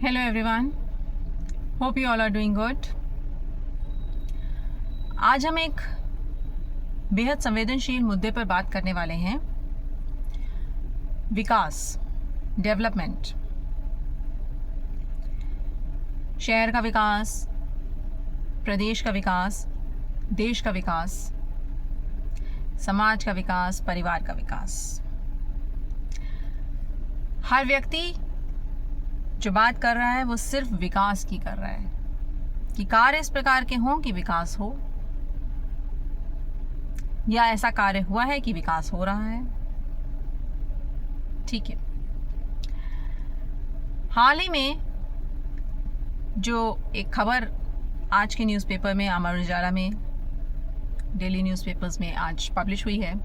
Hello everyone, hope you all are doing good. आज हम एक बेहद संवेदनशील मुद्दे पर बात करने वाले हैं। विकास, डेवलपमेंट, शहर का विकास, प्रदेश का विकास, देश का विकास, समाज का विकास, परिवार का विकास। हर व्यक्ति जो बात कर रहा है वो सिर्फ विकास की कर रहा है कि कार्य इस प्रकार के हों कि विकास हो, या ऐसा कार्य हुआ है कि विकास हो रहा है। ठीक है, हाल ही में जो एक खबर आज के न्यूज़पेपर में, अमर उजाला में, डेली न्यूज़पेपर्स में आज पब्लिश हुई है।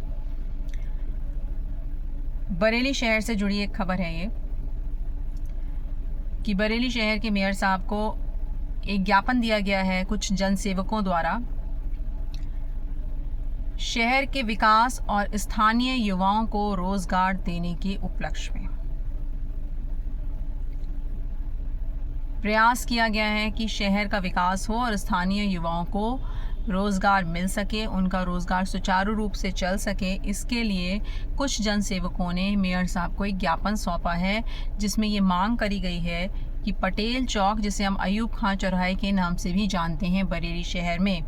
बरेली शहर से जुड़ी एक खबर है ये कि बरेली शहर के मेयर साहब को एक ज्ञापन दिया गया है कुछ जनसेवकों द्वारा शहर के विकास और स्थानीय युवाओं को रोजगार देने के उपलक्ष्य में। प्रयास किया गया है कि शहर का विकास हो और स्थानीय युवाओं को रोजगार मिल सके, उनका रोजगार सुचारू रूप से चल सके। इसके लिए कुछ जनसेवकों ने मेयर साहब को एक ज्ञापन सौंपा है जिसमें ये मांग करी गई है कि पटेल चौक, जिसे हम अयूब खां चौराहे के नाम से भी जानते हैं बरेली शहर में,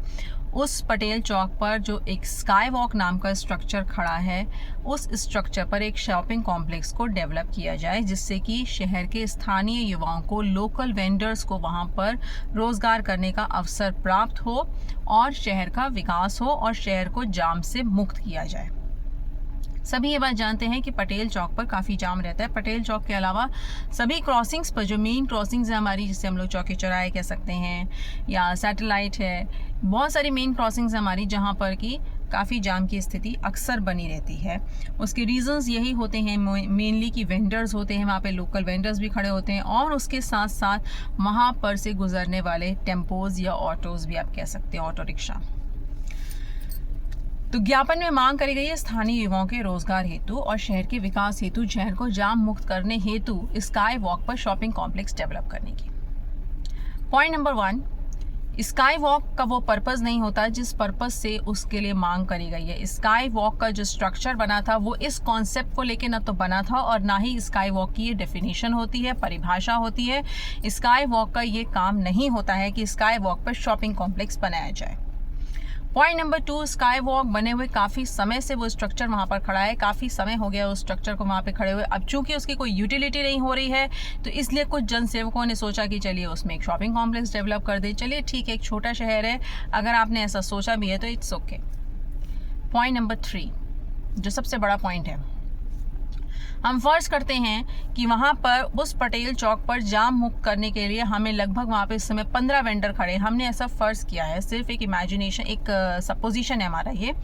उस पटेल चौक पर जो एक स्काई वॉक नाम का स्ट्रक्चर खड़ा है, उस स्ट्रक्चर पर एक शॉपिंग कॉम्प्लेक्स को डेवलप किया जाए जिससे कि शहर के स्थानीय युवाओं को, लोकल वेंडर्स को वहां पर रोजगार करने का अवसर प्राप्त हो और शहर का विकास हो और शहर को जाम से मुक्त किया जाए। सभी ये बात जानते हैं कि पटेल चौक पर काफ़ी जाम रहता है। पटेल चौक के अलावा सभी क्रॉसिंग्स पर, जो मेन क्रॉसिंग्स है हमारी, जिसे हम लोग चौकी चौराहे कह सकते हैं या सैटेलाइट है, बहुत सारी मेन क्रॉसिंग्स हमारी जहाँ पर कि काफ़ी जाम की स्थिति अक्सर बनी रहती है। उसके रीजंस यही होते हैं मेनली कि वेंडर्स होते हैं वहाँ पे, लोकल वेंडर्स भी खड़े होते हैं और उसके साथ साथ वहाँ पर से गुजरने वाले टेम्पोज या ऑटोज़ भी आप कह सकते हैं, ऑटो रिक्शा। तो ज्ञापन में मांग करी गई है स्थानीय युवाओं के रोजगार हेतु और शहर के विकास हेतु शहर को जाम मुक्त करने हेतु स्काई वॉक पर शॉपिंग कॉम्प्लेक्स डेवलप करने की। पॉइंट नंबर 1, स्काई वॉक का वो पर्पस नहीं होता जिस पर्पस से उसके लिए मांग करी गई है। स्काई वॉक का जो स्ट्रक्चर बना था वो इस कॉन्सेप्ट को लेकर न तो बना था और ना ही स्काई वॉक की ये डेफिनेशन होती है, परिभाषा होती है। स्काई वॉक का ये काम नहीं होता है कि स्काई वॉक पर शॉपिंग कॉम्प्लेक्स बनाया जाए। पॉइंट नंबर 2, स्काई वॉक बने हुए काफ़ी समय से वो स्ट्रक्चर वहाँ पर खड़ा है, काफ़ी समय हो गया उस स्ट्रक्चर को वहाँ पे खड़े हुए। अब चूंकि उसकी कोई यूटिलिटी नहीं हो रही है तो इसलिए कुछ जनसेवकों ने सोचा कि चलिए उसमें एक शॉपिंग कॉम्प्लेक्स डेवलप कर दे। चलिए ठीक है, एक छोटा शहर है, अगर आपने ऐसा सोचा भी है तो इट्स ओके। पॉइंट नंबर 3, जो सबसे बड़ा पॉइंट है, हम फर्ज करते हैं कि वहाँ पर उस पटेल चौक पर जाम मुक्त करने के लिए हमें लगभग वहाँ पे इस समय 15 वेंडर खड़े हैं। हमने ऐसा फर्ज किया है, सिर्फ एक इमेजिनेशन, एक सपोजिशन है हमारा ये,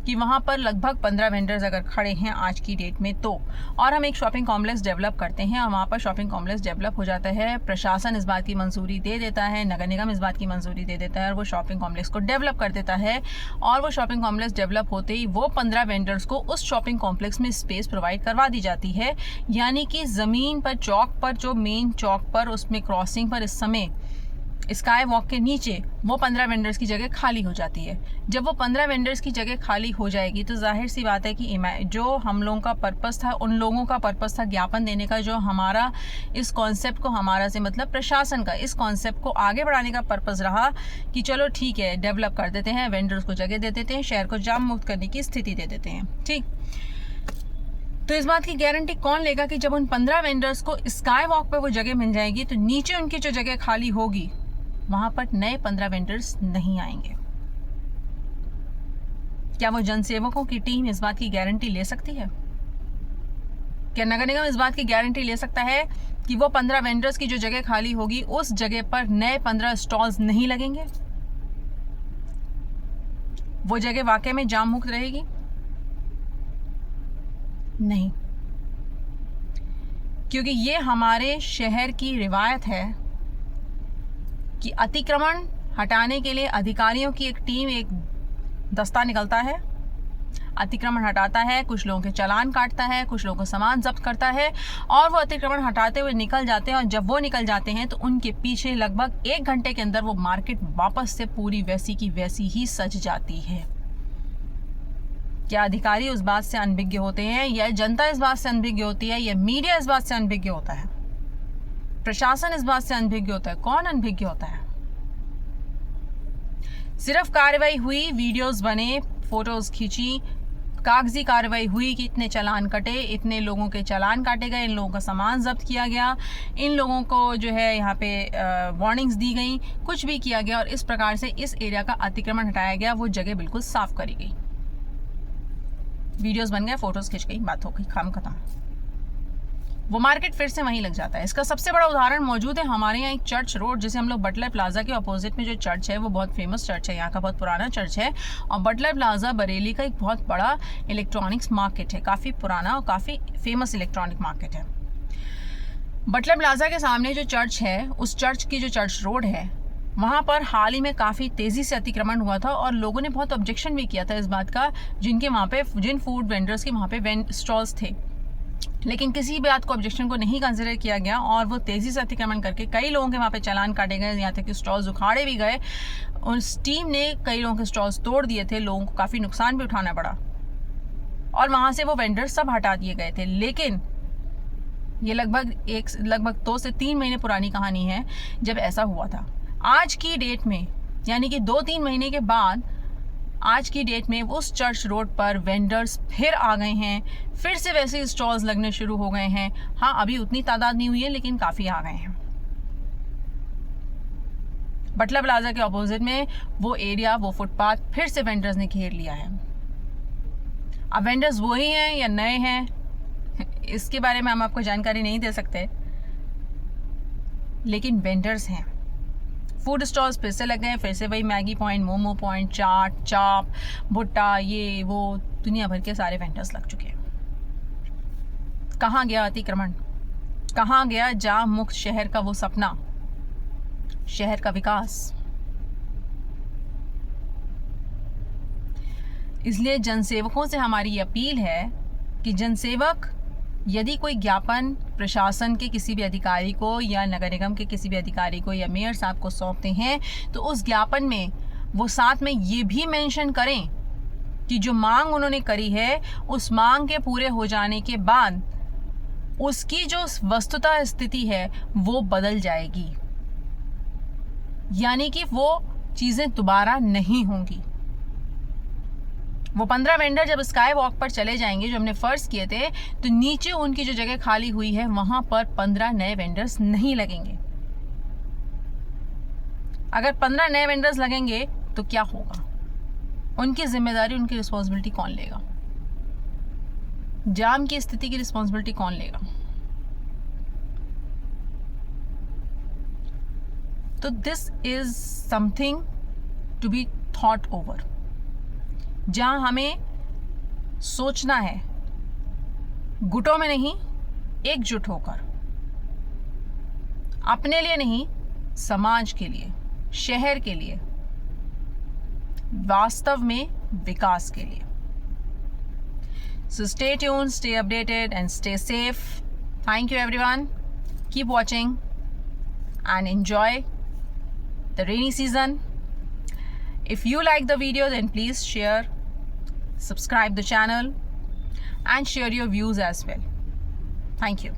कि वहाँ पर लगभग 15 वेंडर्स अगर खड़े हैं आज की डेट में तो, और हम एक शॉपिंग कॉम्प्लेक्स डेवलप करते हैं और वहाँ पर शॉपिंग कॉम्प्लेक्स डेवलप हो जाता है, प्रशासन इस बात की मंजूरी दे देता है, नगर निगम इस बात की मंजूरी दे देता है और वो शॉपिंग कॉम्प्लेक्स को डेवलप कर देता है। और वो शॉपिंग कॉम्प्लेक्स डेवलप होते ही वो 15 वेंडर्स को उस शॉपिंग कॉम्प्लेक्स में स्पेस प्रोवाइड करवा दी जाती है। यानी कि ज़मीन पर, चौक पर, जो मेन चौक पर, उसमें क्रॉसिंग पर इस समय स्काई वॉक के नीचे वो 15 वेंडर्स की जगह खाली हो जाती है। जब वो 15 वेंडर्स की जगह खाली हो जाएगी तो जाहिर सी बात है कि जो हम लोगों का पर्पस था, उन लोगों का पर्पस था ज्ञापन देने का, जो हमारा इस कॉन्सेप्ट को, हमारा से मतलब प्रशासन का इस कॉन्सेप्ट को आगे बढ़ाने का पर्पस रहा कि चलो ठीक है, डेवलप कर देते हैं, वेंडर्स को जगह दे देते हैं, शहर को जाम मुक्त करने की स्थिति दे देते हैं। ठीक, तो इस बात की गारंटी कौन लेगा कि जब उन 15 वेंडर्स को स्काई वॉक पे वो जगह मिल जाएगी तो नीचे उनकी जो जगह खाली होगी वहां पर नए 15 वेंडर्स नहीं आएंगे? क्या वो जनसेवकों की टीम इस बात की गारंटी ले सकती है? क्या नगर निगम इस बात की गारंटी ले सकता है कि वो 15 वेंडर्स की जो जगह खाली होगी उस जगह पर नए 15 स्टॉल्स नहीं लगेंगे? वो जगह वाकई में जाम मुक्त रहेगी? नहीं, क्योंकि ये हमारे शहर की रिवायत है कि अतिक्रमण हटाने के लिए अधिकारियों की एक टीम, एक दस्ता निकलता है, अतिक्रमण हटाता है, कुछ लोगों के चालान काटता है, कुछ लोगों को सामान जब्त करता है और वो अतिक्रमण हटाते हुए निकल जाते हैं। और जब वो निकल जाते हैं तो उनके पीछे लगभग 1 घंटे के अंदर वो मार्केट वापस से पूरी वैसी की वैसी ही सज जाती है। क्या अधिकारी उस बात से अनभिज्ञ होते हैं, या जनता इस बात से अनभिज्ञ होती है, या मीडिया इस बात से अनभिज्ञ होता है, प्रशासन इस बात से अनभिज्ञ होता है? कौन अनभिज्ञ होता है? सिर्फ कार्रवाई हुई, वीडियोस बने, फोटोज खींची, कागजी कार्रवाई हुई कि इतने चालान कटे, इतने लोगों के चालान काटे गए, इन लोगों का सामान जब्त किया गया, इन लोगों को जो है यहाँ पे वार्निंग्स दी गई, कुछ भी किया गया और इस प्रकार से इस एरिया का अतिक्रमण हटाया गया, वो जगह बिल्कुल साफ करी गई, वीडियोस बन गए, फोटोज खींच गई, बात हो गई, काम खत्म। वो मार्केट फिर से वहीं लग जाता है। इसका सबसे बड़ा उदाहरण मौजूद है हमारे यहाँ एक चर्च रोड, जिसे हम लोग बटलर प्लाजा के अपोजिट में जो चर्च है वो बहुत फेमस चर्च है, यहाँ का बहुत पुराना चर्च है। और बटलर प्लाजा बरेली का एक बहुत बड़ा इलेक्ट्रॉनिक्स मार्केट है, काफ़ी पुराना और काफ़ी फेमस इलेक्ट्रॉनिक मार्केट है। बटलर प्लाजा के सामने जो चर्च है, उस चर्च की जो चर्च रोड है, वहाँ पर हाल ही में काफ़ी तेज़ी से अतिक्रमण हुआ था और लोगों ने बहुत ऑब्जेक्शन भी किया था इस बात का, जिनके वहाँ पे जिन फूड वेंडर्स के वहाँ पे स्टॉल्स थे, लेकिन किसी बात को ऑब्जेक्शन को नहीं कंसिडर किया गया और वो तेज़ी से अतिक्रमण करके कई लोगों के वहाँ पे चालान काटे गए, यहाँ तक कि स्टॉल्स उखाड़े भी गए। उस टीम ने कई लोगों के स्टॉल्स तोड़ दिए थे, लोगों को काफ़ी नुकसान भी उठाना पड़ा और वहाँ से वो वेंडर्स सब हटा दिए गए थे। लेकिन ये लगभग 2 से 3 महीने पुरानी कहानी है जब ऐसा हुआ था। आज की डेट में, यानी कि 2-3 महीने के बाद, आज की डेट में उस चर्च रोड पर वेंडर्स फिर आ गए हैं, फिर से वैसे स्टॉल्स लगने शुरू हो गए हैं। हाँ, अभी उतनी तादाद नहीं हुई है लेकिन काफ़ी आ गए हैं। बटलर प्लाजा के ऑपोजिट में वो एरिया, वो फुटपाथ फिर से वेंडर्स ने घेर लिया है। अब वेंडर्स वही हैं या नए हैं, इसके बारे में हम आपको जानकारी नहीं दे सकते, लेकिन वेंडर्स हैं। फूड स्टॉल्स फिर से लग गए, फिर से वही मैगी पॉइंट, मोमो पॉइंट, चाट, चाप, भुट्टा, ये वो दुनिया भर के सारे वेंडर्स लग चुके हैं। कहाँ गया अतिक्रमण? कहाँ गया जाम मुक्त शहर का वो सपना, शहर का विकास? इसलिए जनसेवकों से हमारी अपील है कि जनसेवक यदि कोई ज्ञापन प्रशासन के किसी भी अधिकारी को या नगर निगम के किसी भी अधिकारी को या मेयर साहब को सौंपते हैं तो उस ज्ञापन में वो साथ में ये भी मेंशन करें कि जो मांग उन्होंने करी है उस मांग के पूरे हो जाने के बाद उसकी जो वस्तुतः स्थिति है वो बदल जाएगी, यानी कि वो चीज़ें दोबारा नहीं होंगी। वो 15 वेंडर जब स्काई वॉक पर चले जाएंगे, जो हमने फर्ज किए थे, तो नीचे उनकी जो जगह खाली हुई है वहां पर 15 नए वेंडर्स नहीं लगेंगे। अगर 15 नए वेंडर्स लगेंगे तो क्या होगा? उनकी जिम्मेदारी, उनकी रिस्पॉन्सिबिलिटी कौन लेगा? जाम की स्थिति की रिस्पॉन्सिबिलिटी कौन लेगा? तो this is something to be thought over, जहां हमें सोचना है, गुटों में नहीं, एकजुट होकर, अपने लिए नहीं, समाज के लिए, शहर के लिए, वास्तव में विकास के लिए। So stay tuned, stay updated and stay safe. Thank you everyone. Keep watching and enjoy the rainy season. If you like the video, then please share, subscribe the channel and share your views as well. Thank you.